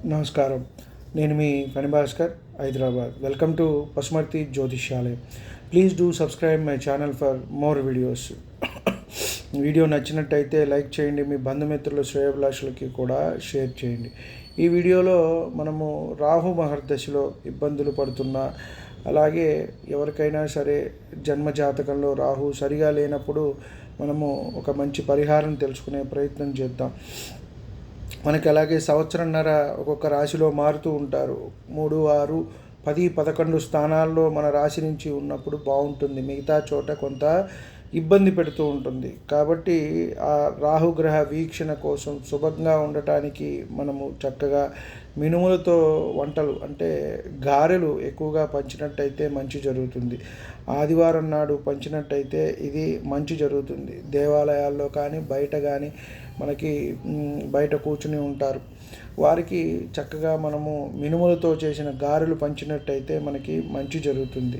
నమస్కారం. నేను మీ ఫణి భాస్కర్, హైదరాబాద్. వెల్కమ్ టు పశుమర్తి జ్యోతిష్యాలయం. Please do subscribe my channel for more videos. Video నచ్చినట్టయితే లైక్ చేయండి, మీ బంధుమిత్రులు శ్రేయోభిలాషులకి కూడా షేర్ చేయండి. ఈ వీడియోలో మనము రాహు మహర్దశలో ఇబ్బందులు పడుతున్న, అలాగే ఎవరికైనా సరే జన్మజాతకంలో రాహు సరిగా లేనప్పుడు మనము ఒక మంచి పరిహారం తెలుసుకునే ప్రయత్నం చేద్దాం. మనకి అలాగే సంవత్సరంన్నర ఒక్కొక్క రాశిలో మారుతూ ఉంటారు. 3, 6, 10, 11 స్థానాల్లో మన రాశి నుంచి ఉన్నప్పుడు బాగుంటుంది, మిగతా చోట కొంత ఇబ్బంది పెడుతూ ఉంటుంది. కాబట్టి ఆ రాహుగ్రహ వీక్షణ కోసం శుభంగా ఉండటానికి మనము చక్కగా మినుములతో వంటలు అంటే గారెలు ఎక్కువగా పంచినట్టయితే మంచి జరుగుతుంది. ఆదివారం నాడు పంచినట్టయితే ఇది మంచి జరుగుతుంది. దేవాలయాల్లో కానీ బయట కానీ మనకి బయట కూర్చుని ఉంటారు, వారికి చక్కగా మనము మినుములతో చేసిన గారెలు పంచినట్టయితే మనకి మంచి జరుగుతుంది.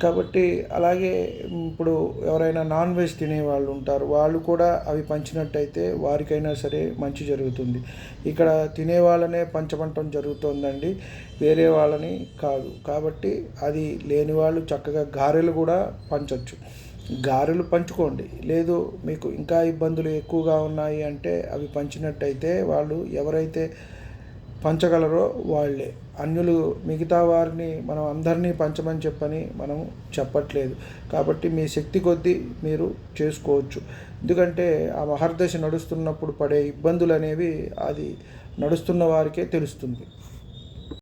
కాబట్టి అలాగే ఇప్పుడు ఎవరైనా నాన్ వెజ్ తినేవాళ్ళు ఉంటారు, వాళ్ళు కూడా అవి పంచినట్టయితే వారికైనా సరే మంచి జరుగుతుంది. ఇక్కడ తినేవాళ్ళనే పంచమంటం జరుగుతుందండి, వేరే వాళ్ళని కాదు. కాబట్టి అది లేని వాళ్ళు చక్కగా గారెలు కూడా పంచవచ్చు. గారెలు పంచుకోండి. లేదు మీకు ఇంకా ఇబ్బందులు ఎక్కువగా ఉన్నాయి అంటే అవి పంచినట్టయితే వాళ్ళు ఎవరైతే పంచగలరో వాళ్ళే. అన్యులు మిగతా వారిని మనం అందరినీ పంచమని చెప్పని మనం చెప్పట్లేదు. కాబట్టి మీ శక్తి కొద్దీ మీరు చేసుకోవచ్చు. ఎందుకంటే ఆ మహర్దశ నడుస్తున్నప్పుడు పడే ఇబ్బందులు అనేవి అది నడుస్తున్న వారికే తెలుస్తుంది.